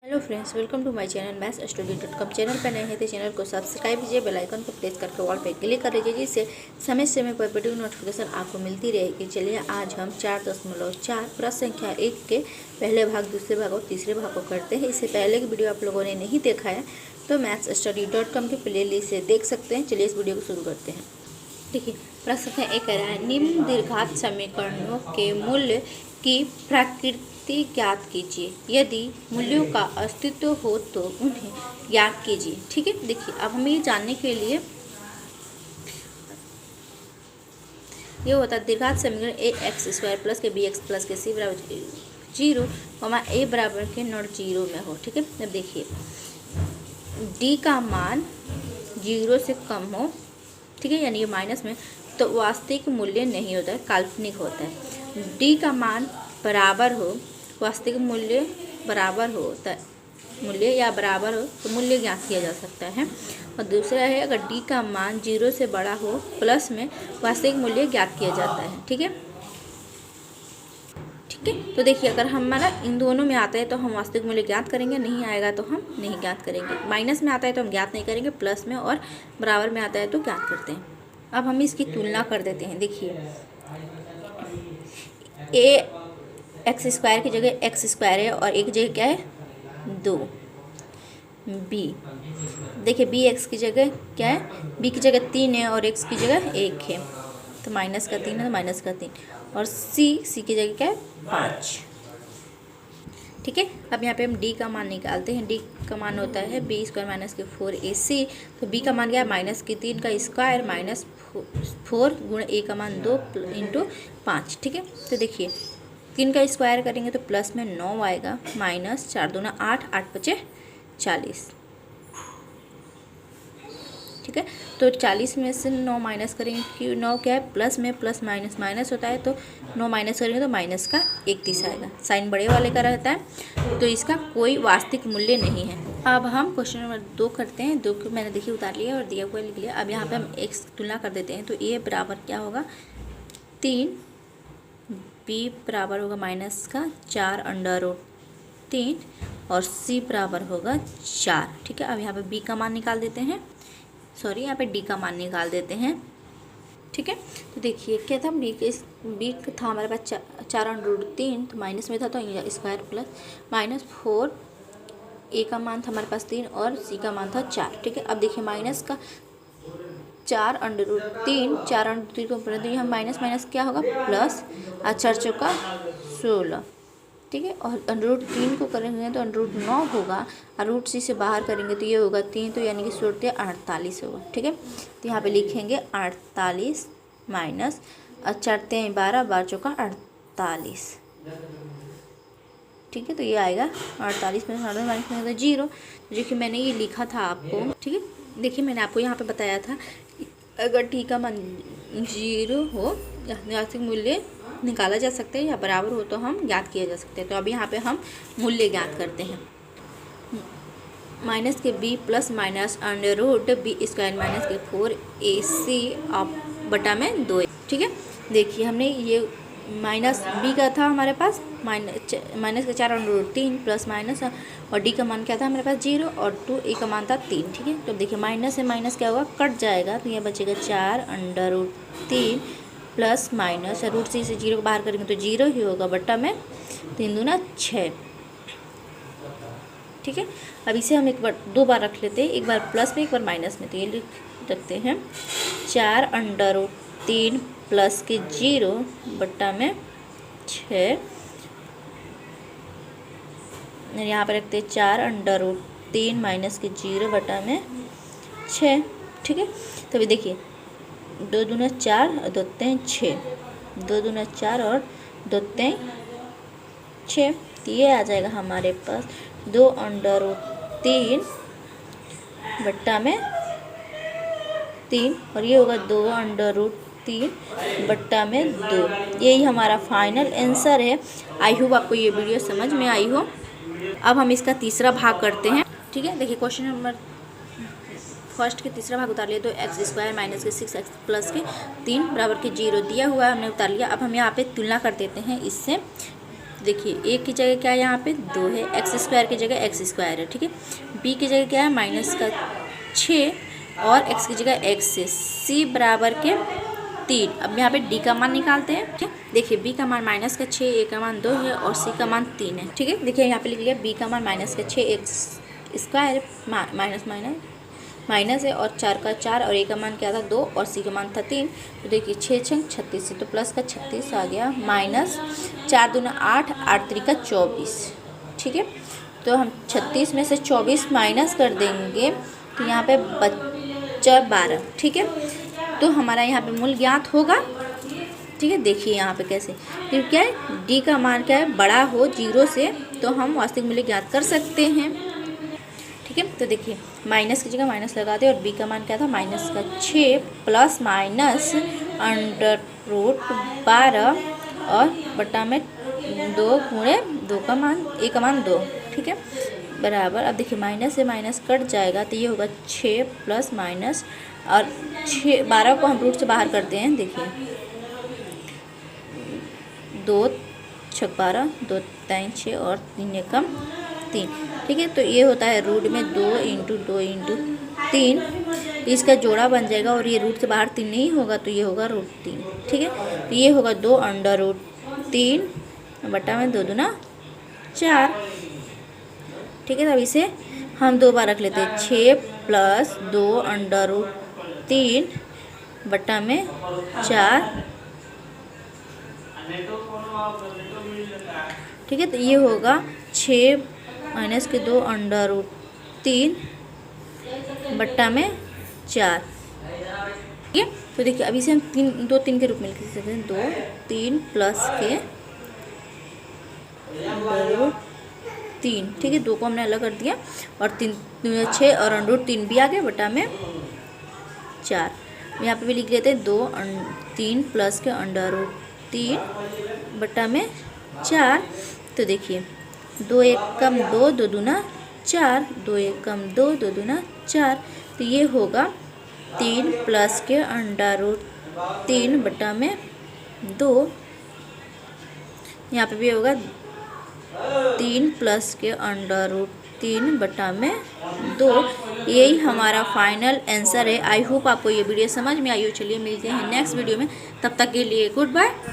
Hello friends, welcome to my channel mathsstudy.com। Channel पर नए हैं तो चैनल को सब्सक्राइब कीजिए, बेल आइकन को प्रेस करके ऑल पे क्लिक कर लीजिए, जिससे समय समय पर वीडियो नोटिफिकेशन आपको मिलती रहेगी। चलिए आज हम 4.4 प्रश्न संख्या 1 के पहले भाग, दूसरे भाग और तीसरे भाग को करते हैं। इससे पहले की वीडियो आप लोगों ने नहीं देखा है तो mathsstudy.com के प्ले लिस्ट से देख सकते हैं। चलिए इस वीडियो को शुरू करते हैं। देखिए प्रश्न संख्या 1 कह रहा है, निम्न द्विघात समीकरणों के मूल्य की प्रकृति ज्ञात कीजिए। यदि मूल्यों का अस्तित्व हो तो उन्हें ज्ञात कीजिए। ठीक है, देखिए अब हमें ये जानने के लिए ये होता है द्विघात समीकरण ax² प्लस के bx प्लस के c बराबर 0, a बराबर के नॉट 0 में हो। ठीक है, अब देखिए d का मान 0 से कम हो, ठीक है, यानी ये माइनस में, तो वास्तविक मूल्य नहीं होता है, काल्पनिक होता है। डी का मान बराबर हो, वास्तविक मूल्य बराबर हो, मूल्य या बराबर हो तो मूल्य ज्ञात किया जा सकता है। और दूसरा है अगर डी का मान 0 से बड़ा हो, प्लस में, वास्तविक मूल्य ज्ञात किया जाता है। ठीक है, ठीक है, तो देखिए अगर हमारा इन दोनों में आता है तो हम वास्तविक मूल्य ज्ञात करेंगे, नहीं आएगा तो हम नहीं ज्ञात करेंगे। माइनस में आता है तो हम ज्ञात नहीं करेंगे, प्लस में और बराबर में आता है तो ज्ञात करते हैं। अब हम इसकी तुलना कर देते हैं। देखिए ax² की जगह x² है और एक जगह क्या है 2। b देखिए bx की जगह क्या है, b की जगह 3 है और x की जगह 1 है, तो माइनस का 3 है तो माइनस का 3, और c की जगह क्या है 5। ठीक है, अब यहाँ पे हम d का मान निकालते हैं। d का मान होता है b² माइनस के 4ac, तो b का मान क्या है माइनस के 3 का स्क्वायर माइनस 4 गुण a का मान 2 इंटू 5। ठीक है, तो देखिए 3 का स्क्वायर करेंगे तो प्लस में 9 आएगा, माइनस 4 दूना 8, 8 पचे 40। ठीक है, तो 40 में से 9 माइनस करेंगे कि 9 क्या है प्लस में, प्लस माइनस माइनस होता है, तो 9 माइनस करेंगे तो माइनस का 31 आएगा। साइन बड़े वाले का रहता है, तो इसका कोई वास्तविक मूल्य नहीं है। अब हम क्वेश्चन नंबर 2 करते हैं। 2 को मैंने देखिए उतार लिया और दिया हुआ लिख लिया। अब यहाँ पे हम x तुलना कर देते हैं, तो a बराबर क्या होगा 3, b बराबर होगा माइनस का 4√3 और c बराबर होगा 4। ठीक है, अब यहाँ पे b का मान निकाल देते हैं, सॉरी यहाँ पे d का मान निकाल देते हैं। ठीक है, तो देखिए क्या था, b था हमारे पास 4√3, तो माइनस में था तो स्क्वायर प्लस माइनस 4, a का मान था हमारे पास 3 और c का मान था 4। ठीक है, अब देखिए माइनस का 4√3 को पढ़े तो यहाँ माइनस माइनस क्या होगा प्लस, 4 चौका 16। ठीक है, और √3 को करेंगे तो √9 होगा, और √c से बाहर करेंगे तो ये होगा 3, तो यानी कि 48 होगा। ठीक है, तो यहाँ पे लिखेंगे 48 माइनस 4 12, 12 चौका 48। ठीक है, तो ये आएगा 48 में माइनस में 0, जो कि मैंने ये लिखा था आपको। ठीक है, देखिए मैंने आपको यहाँ पे बताया था अगर t का मान 0 हो, वास्तविक मूल्य निकाला जा सकता है, या बराबर हो तो हम ज्ञात किया जा सकते हैं। तो अभी यहाँ पे हम मूल्य ज्ञात करते हैं। माइनस के b plus minus √b² minus के 4ac बटा में 2। ठीक है, देखिए हमने ये माइनस b का था हमारे पास माइनस का 4√3 प्लस माइनस, और d का मान क्या था हमारे पास 0 और 2a का मान था 3। ठीक है, तो देखिए माइनस से माइनस क्या होगा कट जाएगा, तो ये बचेगा 4√3 प्लस माइनस √c से 0 को बाहर करेंगे तो 0 ही होगा, बट्टा में 3 दूना 6। ठीक है, अब इसे हम एक बार 2 बार रख लेते हैं, एक बार प्लस में एक बार माइनस में, तो ये लिख सकते हैं 4√3 प्लस के 0 बट्टा में 6, यहाँ पर रखते हैं 4√3 माइनस के 0 बटा में 6। ठीक है, तो अभी देखिए 2 दूना 4 और 2 3 6, 2 दूना 4 और 2 3 6, तो ये आ जाएगा हमारे पास 2√3 बट्टा में 3, और ये होगा 2√3 बट्टा में 2। यही हमारा फाइनल आंसर है। आई होप आपको ये वीडियो समझ में आई हो। अब हम इसका तीसरा भाग करते हैं। ठीक है, देखिए क्वेश्चन नंबर फर्स्ट के तीसरा भाग उतार लिया, तो x² माइनस के 6x प्लस के 3 बराबर के 0 दिया हुआ है, हमने उतार लिया। अब हम यहाँ पे तुलना कर देते हैं इससे। देखिए ए की जगह क्या है, यहाँ पे 2 है, एक्स स्क्वायर की जगह एक्स स्क्वायर है, ठीक है। बी की जगह क्या है, माइनस का 6 और एक्स की जगह एक्स है, सी बराबर के 3। अब यहाँ पे डी का मान निकालते हैं, ठीक है। देखिए बी का मान माइनस का 6, ए का मान 2 है और सी का मान 3 है, ठीक है। देखिए यहाँ पे लिख लिया बी का मान माइनस का 6 एक्स स्क्वायर माइनस है और 4 का 4 और ए का मान क्या था 2 और सी का मान था 3। तो देखिए 6 छंग 36 से तो प्लस का 36 आ गया, माइनस 4 दूना 8, 8 3 का 24, ठीक है। तो हम 36 में से 24 माइनस कर देंगे तो यहाँ पे बच्चा 12, ठीक है। तो हमारा यहाँ पे मूल ज्ञात होगा, ठीक है। देखिए यहाँ पे कैसे, क्योंकि क्या है डी का मान क्या है बड़ा हो 0 से, तो हम वास्तविक मूल्य ज्ञात कर सकते हैं, ठीक है। तो देखिए माइनस की जगह माइनस लगा दे और बी का मान क्या था माइनस का 6 प्लस माइनस अंडर रूट 12 और बटा में 2 गुणे 2 का मान ए का मान 2, ठीक है, बराबर। अब देखिए माइनस से माइनस कट जाएगा तो ये होगा 6 प्लस माइनस और 12 को हम रूट से बाहर करते हैं। देखिए 2 छक 12, 2 3 6 और 3 एकम 3, ठीक है। तो ये होता है रूट में 2 इंटू 2 इंटू 3, इसका जोड़ा बन जाएगा और ये रूट से बाहर 3 नहीं होगा तो ये होगा रूट 3, ठीक है। तो ये होगा 2 अंडर रूट 3 बटा में 2 दूना 4, ठीक है। तब इसे हम 2 बार रख लेते हैं, 6 प्लस 2 अंडर रूट 3 बटा में 4, ठीक है। तो ये होगा 6 माइनस के 2 अंडर रूट 3 बट्टा में 4, ठीक है। तो देखिए अभी से हम 2 3 के रूप में लिख सकते हैं, 2 3 प्लस के अंडर रूट 3, ठीक है। 2 को हमने अलग कर दिया और 3 6 और अंडर रूट 3 भी आ गए बटा में 4। यहाँ पे भी लिख लेते हैं 2 3 प्लस के अंडर रूट 3 बटा में 4। तो देखिए 2 1 कम 2, 2 दूना 4, 2 1 कम 2, 2 दूना 4। तो ये होगा 3 प्लस के अंडर रूट 3 बटा में 2। यहाँ पे भी होगा 3 प्लस के अंडर रूट 3 बटा में 2। यही हमारा फाइनल आंसर है। आई होप आपको ये वीडियो समझ में आई हो। चलिए मिलते हैं नेक्स्ट वीडियो में, तब तक के लिए गुड बाय।